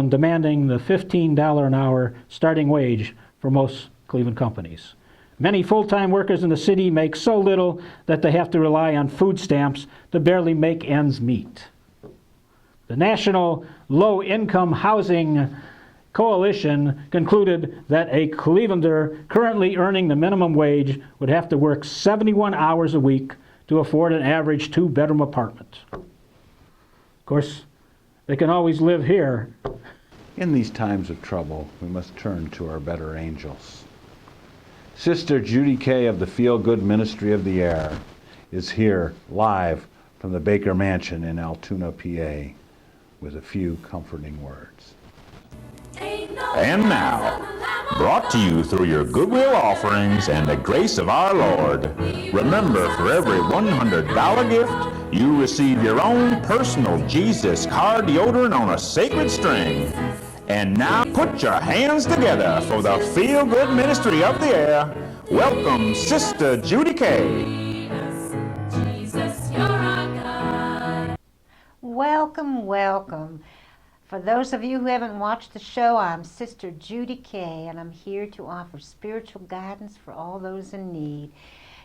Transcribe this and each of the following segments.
demanding the $15 an hour starting wage for most Cleveland companies. Many full-time workers in the city make so little that they have to rely on food stamps to barely make ends meet. The National Low-Income Housing Coalition concluded that a Clevelander currently earning the minimum wage would have to work 71 hours a week to afford an average 2-bedroom apartment. Of course, they can always live here. In these times of trouble, we must turn to our better angels. Sister Judy Kay of the Feel Good Ministry of the Air is here live from the Baker Mansion in Altoona, PA, with a few comforting words. And now, brought to you through your goodwill offerings and the grace of our Lord, remember, for every $100 gift, you receive your own personal Jesus car deodorant on a sacred string. And now, put your hands together for the Feel Good Ministry of the Air. Welcome, Sister Judy Kay. Jesus, you're our God. Welcome, welcome. For those of you who haven't watched the show, I'm Sister Judy Kay, and I'm here to offer spiritual guidance for all those in need.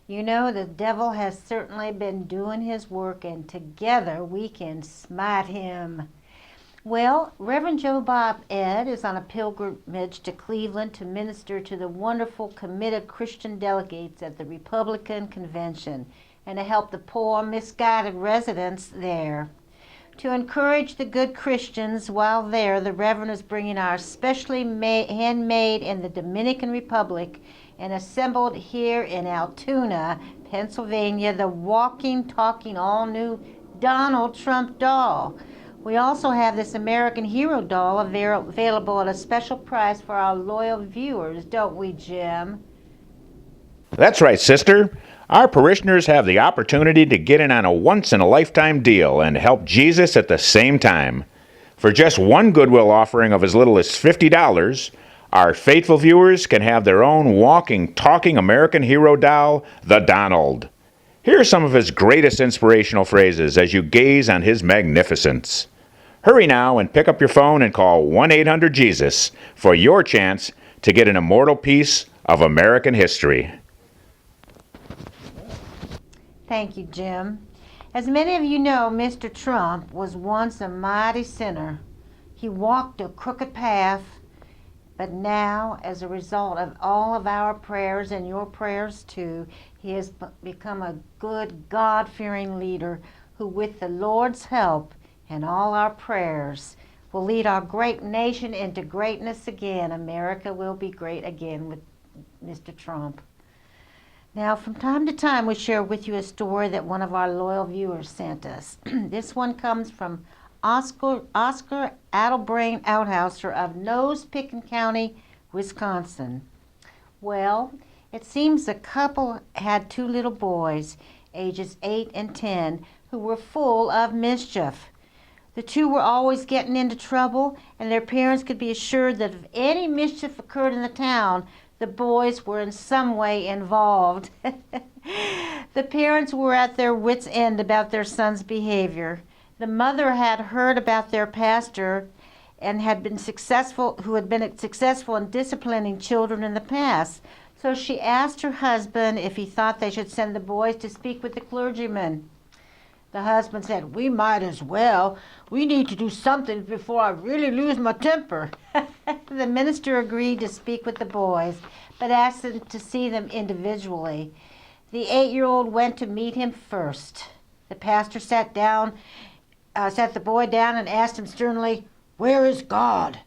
You know, the devil has certainly been doing his work, and together we can smite him. Well, Reverend Joe Bob Ed is on a pilgrimage to Cleveland to minister to the wonderful, committed Christian delegates at the Republican Convention and to help the poor, misguided residents there. To encourage the good Christians while there, the Reverend is bringing our specially handmade in the Dominican Republic and assembled here in Altoona, Pennsylvania, the walking, talking, all-new Donald Trump doll. We also have this American Hero doll available at a special price for our loyal viewers, don't we, Jim? That's right, sister. Our parishioners have the opportunity to get in on a once-in-a-lifetime deal and help Jesus at the same time. For just one goodwill offering of as little as $50, our faithful viewers can have their own walking, talking American Hero doll, the Donald. Here are some of his greatest inspirational phrases as you gaze on his magnificence. Hurry now and pick up your phone and call 1-800-JESUS for your chance to get an immortal piece of American history. Thank you, Jim. As many of you know, Mr. Trump was once a mighty sinner. He walked a crooked path, but now, as a result of all of our prayers and your prayers too, he has become a good, God-fearing leader who, with the Lord's help and all our prayers, will lead our great nation into greatness again. America will be great again with Mr. Trump. Now, from time to time, we share with you a story that one of our loyal viewers sent us. This one comes from Oscar Adelbrain Outhouser of Nose-Picking County, Wisconsin. Well, it seems the couple had 2 little boys, ages 8 and 10, who were full of mischief. The 2 were always getting into trouble, and their parents could be assured that if any mischief occurred in the town, the boys were in some way involved. The parents were at their wits' end about their son's behavior. The mother had heard about their pastor and had been successful in disciplining children in the past. So she asked her husband if he thought they should send the boys to speak with the clergyman. The husband said, "We might as well. We need to do something before I really lose my temper." The minister agreed to speak with the boys, but asked them to see them individually. The 8-year-old went to meet him first. The pastor sat the boy down and asked him sternly, "Where is God?"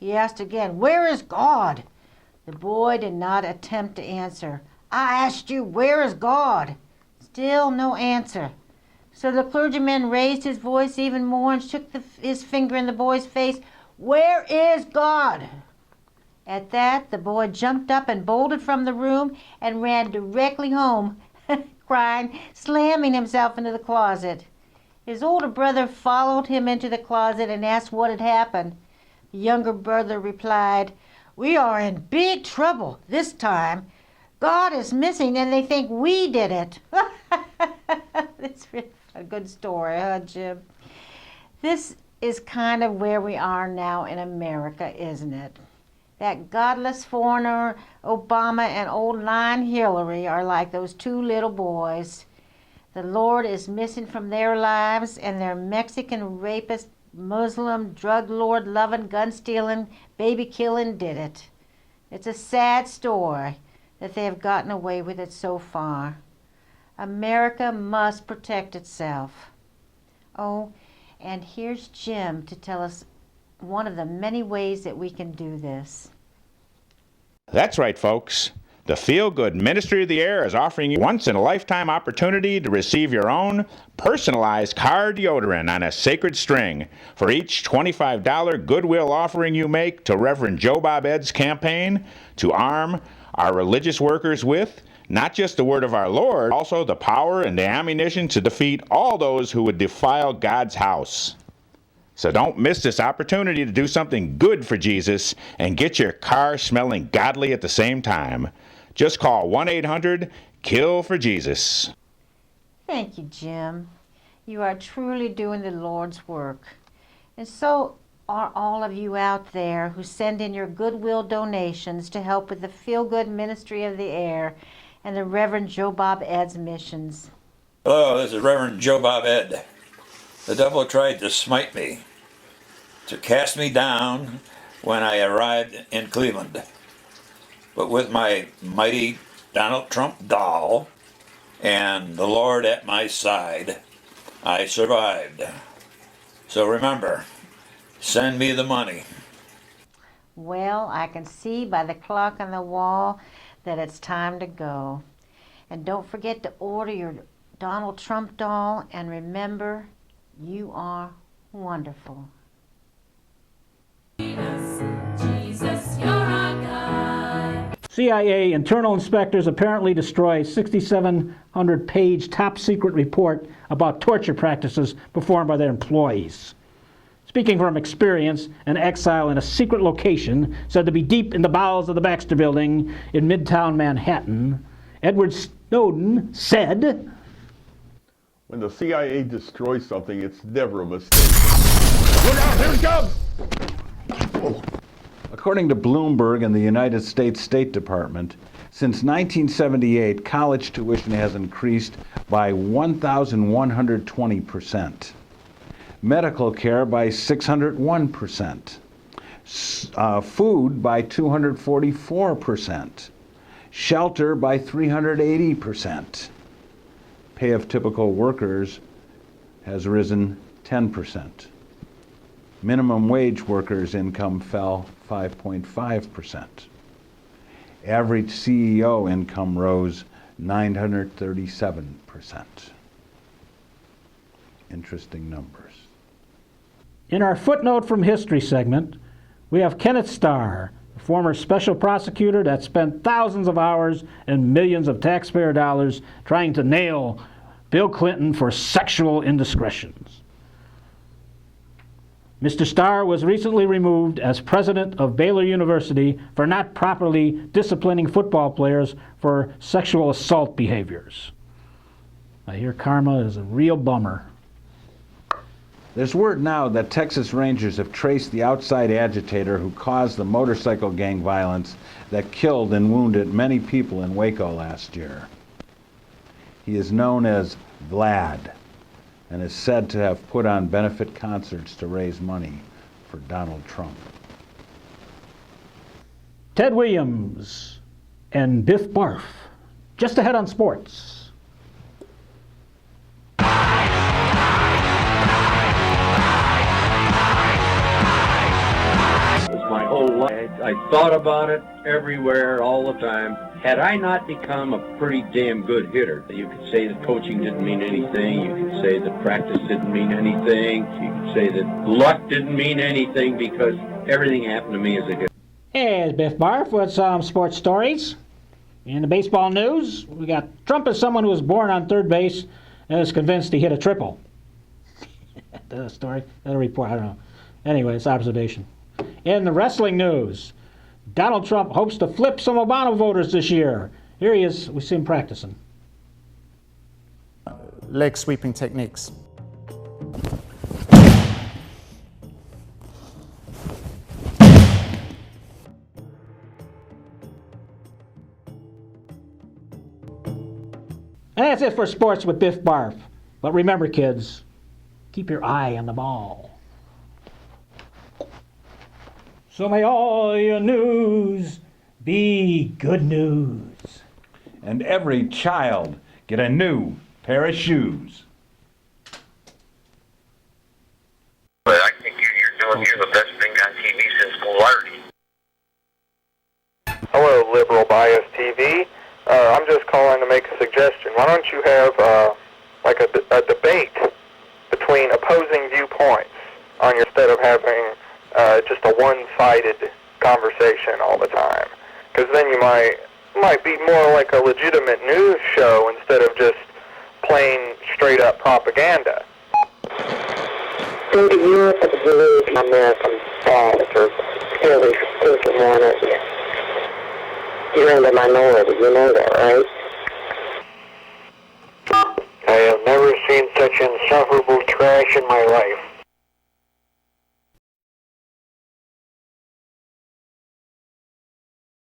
He asked again, "Where is God?" The boy did not attempt to answer. "I asked you, where is God?" Still no answer. So the clergyman raised his voice even more and shook his finger in the boy's face. "Where is God?" At that, the boy jumped up and bolted from the room and ran directly home, crying, slamming himself into the closet. His older brother followed him into the closet and asked what had happened. The younger brother replied, "We are in big trouble this time. God is missing and they think we did it." It's a good story, huh, Jim? This is kind of where we are now in America, isn't it? That godless foreigner, Obama, and old lion Hillary are like those two little boys. The Lord is missing from their lives, and their Mexican rapist, Muslim, drug lord loving, gun stealing, baby killing did it. It's a sad story that they have gotten away with it so far. America must protect itself. Oh, and here's Jim to tell us one of the many ways that we can do this. That's right, folks. The Feel Good Ministry of the Air is offering you a once-in-a-lifetime opportunity to receive your own personalized car deodorant on a sacred string for each $25 goodwill offering you make to Reverend Joe Bob Ed's campaign to arm our religious workers with not just the word of our Lord, also the power and the ammunition to defeat all those who would defile God's house. So don't miss this opportunity to do something good for Jesus and get your car smelling godly at the same time. Just call 1-800-KILL-FOR-JESUS. Thank you, Jim. You are truly doing the Lord's work. And so are all of you out there who send in your goodwill donations to help with the Feel Good Ministry of the Air and the Reverend Joe Bob Ed's missions. Hello, this is Reverend Joe Bob Ed. The devil tried to smite me, to cast me down when I arrived in Cleveland. But with my mighty Donald Trump doll and the Lord at my side, I survived. So remember, send me the money. Well, I can see by the clock on the wall that it's time to go. And don't forget to order your Donald Trump doll, and remember, you are wonderful. Jesus, you're our God. CIA internal inspectors apparently destroy 6,700-page top-secret report about torture practices performed by their employees. Speaking from experience, an exile in a secret location said to be deep in the bowels of the Baxter Building in Midtown Manhattan, Edward Snowden said, "When the CIA destroys something, it's never a mistake." Look out, here it comes! According to Bloomberg and the United States State Department, since 1978, college tuition has increased by 1,120%. Medical care by 601%. Food by 244%. Shelter by 380%. Pay of typical workers has risen 10%. Minimum wage workers' income fell 5.5%. Average CEO income rose 937%. Interesting numbers. In our footnote from history segment, we have Kenneth Starr, a former special prosecutor that spent thousands of hours and millions of taxpayer dollars trying to nail Bill Clinton for sexual indiscretions. Mr. Starr was recently removed as president of Baylor University for not properly disciplining football players for sexual assault behaviors. I hear karma is a real bummer. There's word now that Texas Rangers have traced the outside agitator who caused the motorcycle gang violence that killed and wounded many people in Waco last year. He is known as Vlad and is said to have put on benefit concerts to raise money for Donald Trump. Ted Williams and Biff Barf, just ahead on sports. My whole life, I thought about it everywhere, all the time. Had I not become a pretty damn good hitter, you could say that coaching didn't mean anything, you could say that practice didn't mean anything, you could say that luck didn't mean anything, because everything happened to me as a hitter. Hey, it's Biff Barf with some sports stories. In the baseball news, we got Trump is someone who was born on third base and is convinced he hit a triple. That story, that a report, I don't know. Anyway, it's observation. In the wrestling news, Donald Trump hopes to flip some Obama voters this year. Here he is. We see him practicing. Leg sweeping techniques. And that's it for sports with Biff Barf. But remember, kids, keep your eye on the ball. So may all your news be good news. And every child get a new pair of shoes. But I think you're the best thing on TV since Golardi. Hello, Liberal Bias TV. I'm just calling to make a suggestion. Why don't you have like a debate between opposing viewpoints instead of having just a one-sided conversation all the time? Because then you might be more like a legitimate news show instead of just plain straight-up propaganda. So do you believe American fathers are fairly thinking one of you? You're in the minority, you know that, right? I have never seen such insufferable trash in my life.